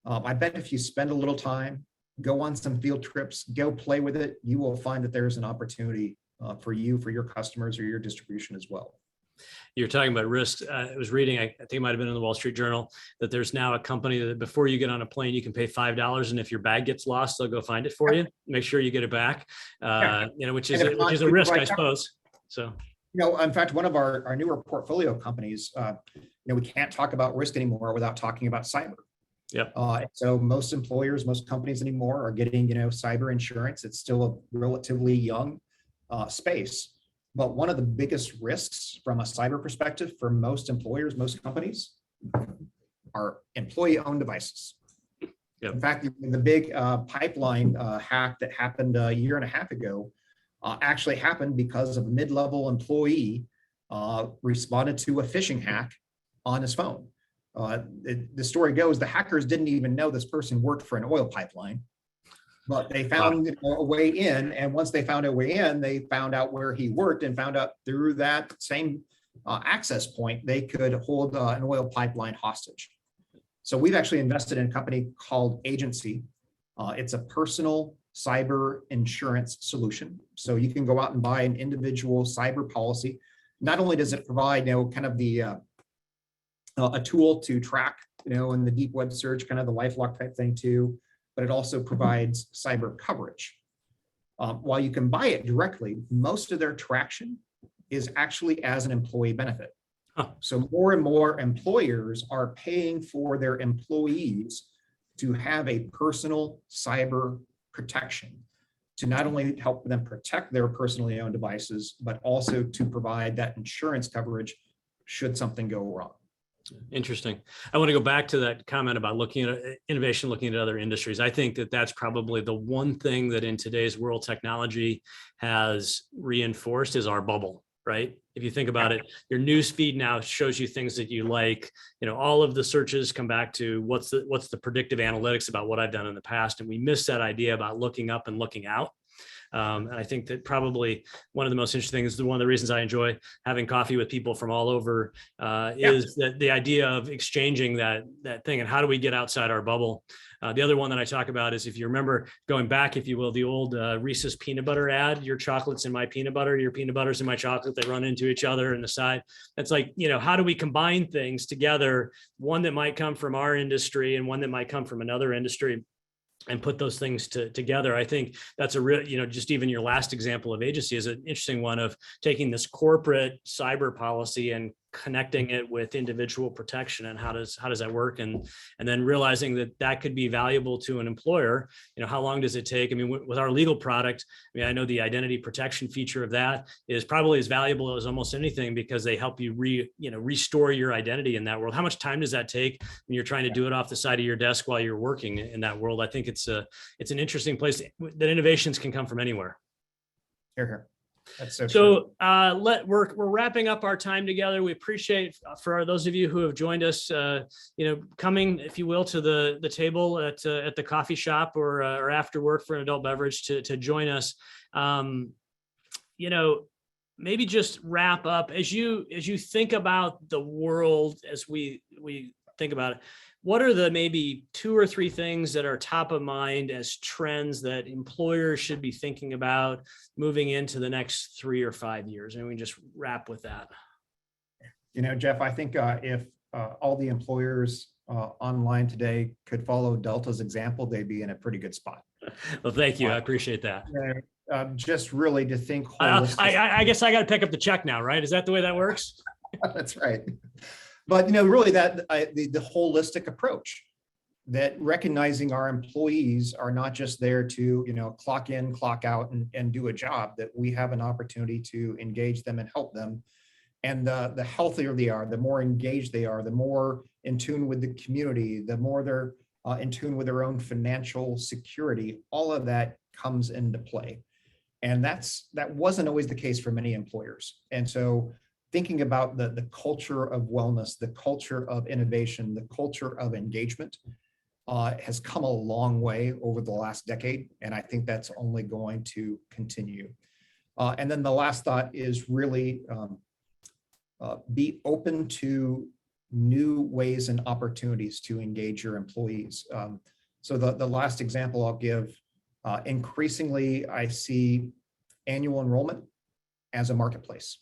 I bet if you spend a little time, go on some field trips, go play with it, you will find that there's an opportunity for you, for your customers or your distribution as well. You're talking about risks. I was reading, I think it might have been in the Wall Street Journal, that there's now a company that before you get on a plane, you can pay $5. And if your bag gets lost, they'll go find it for you, make sure you get it back, which is a risk, I suppose. So, in fact, one of our newer portfolio companies, we can't talk about risk anymore without talking about cyber. Yep. So most employers, most companies anymore are getting, cyber insurance. It's still a relatively young space. But one of the biggest risks from a cyber perspective for most employers, most companies, are employee-owned devices. Yep. In fact, the big pipeline hack that happened a year and a half ago actually happened because of a mid-level employee responded to a phishing hack on his phone. The story goes, the hackers didn't even know this person worked for an oil pipeline. But they found a way in, and once they found a way in, they found out where he worked and found out through that same access point, they could hold an oil pipeline hostage. So we've actually invested in a company called Agency. It's a personal cyber insurance solution. So you can go out and buy an individual cyber policy. Not only does it provide, kind of the a tool to track, in the deep web search, kind of the LifeLock type thing too, but it also provides cyber coverage. While you can buy it directly, most of their traction is actually as an employee benefit. So more and more employers are paying for their employees to have a personal cyber protection to not only help them protect their personally owned devices, but also to provide that insurance coverage should something go wrong. Interesting. I want to go back to that comment about looking at innovation, looking at other industries. I think that that's probably the one thing that in today's world technology has reinforced is our bubble, right? If you think about it, your news feed now shows you things that you like. All of the searches come back to what's the predictive analytics about what I've done in the past, and we miss that idea about looking up and looking out. And I think that probably one of the most interesting things, one of the reasons I enjoy having coffee with people from all over is that the idea of exchanging that thing and how do we get outside our bubble. The other one that I talk about is, if you remember going back, if you will, the old Reese's peanut butter ad, your chocolate's in my peanut butter, your peanut butter's in my chocolate, they run into each other in the side. It's like, how do we combine things together? One that might come from our industry and one that might come from another industry, and put those things together. I think that's a real, just even your last example of Agency is an interesting one of taking this corporate cyber policy and connecting it with individual protection, and how does that work, and then realizing that could be valuable to an employer. How long does it take? I mean, with our legal product, I know the identity protection feature of that is probably as valuable as almost anything, because they help you restore your identity in that world. How much time does that take when you're trying to do it off the side of your desk while you're working in that world? I think it's an interesting place that innovations can come from anywhere. Here. That's so true. So we're wrapping up our time together. We appreciate for those of you who have joined us, coming, if you will, to the table at the coffee shop or after work for an adult beverage to join us. Maybe just wrap up as you think about the world as we think about it. What are the maybe 2 or 3 things that are top of mind as trends that employers should be thinking about moving into the next 3 or 5 years? And we can just wrap with that. Jeff, I think if all the employers online today could follow Delta's example, they'd be in a pretty good spot. Well, thank you. I appreciate that. Just really to think I guess I got to pick up the check now, right? Is that the way that works? That's right. But, really that the holistic approach, that recognizing our employees are not just there to, clock in, clock out and do a job, that we have an opportunity to engage them and help them. And the healthier they are, the more engaged they are, the more in tune with the community, the more they're in tune with their own financial security, all of that comes into play. And that wasn't always the case for many employers. And so thinking about the culture of wellness, the culture of innovation, the culture of engagement has come a long way over the last decade. And I think that's only going to continue. And then the last thought is really be open to new ways and opportunities to engage your employees. So the last example I'll give, increasingly I see annual enrollment as a marketplace.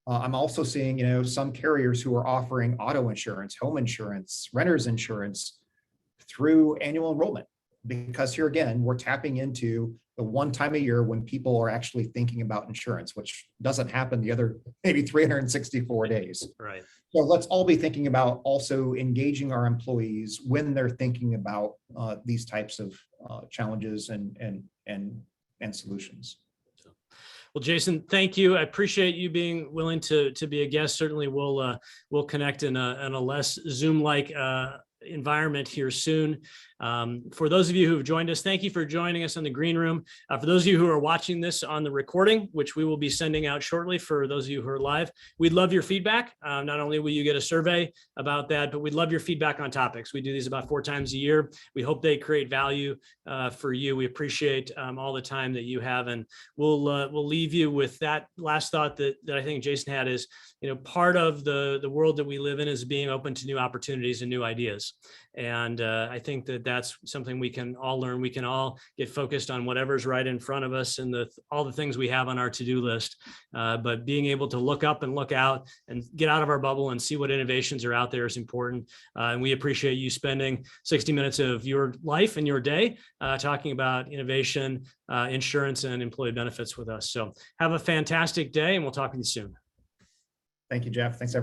I'm also seeing, some carriers who are offering auto insurance, home insurance, renter's insurance through annual enrollment, because here again, we're tapping into the one time a year when people are actually thinking about insurance, which doesn't happen the other maybe 364 days. Right. So let's all be thinking about also engaging our employees when they're thinking about these types of challenges and solutions. Well, Jason, thank you. I appreciate you being willing to be a guest. Certainly, we'll connect in a less Zoom-like environment here soon. For those of you who have joined us, thank you for joining us in the green room. For those of you who are watching this on the recording, which we will be sending out shortly for those of you who are live, we'd love your feedback. Not only will you get a survey about that, but we'd love your feedback on topics. We do these about 4 times a year. We hope they create value for you. We appreciate all the time that you have, and we'll leave you with that last thought that I think Jason had is, part of the world that we live in is being open to new opportunities and new ideas. And I think that's something we can all learn. We can all get focused on whatever's right in front of us and all the things we have on our to-do list. But being able to look up and look out and get out of our bubble and see what innovations are out there is important. And we appreciate you spending 60 minutes of your life and your day talking about innovation, insurance, and employee benefits with us. So have a fantastic day, and we'll talk to you soon. Thank you, Jeff. Thanks, everyone.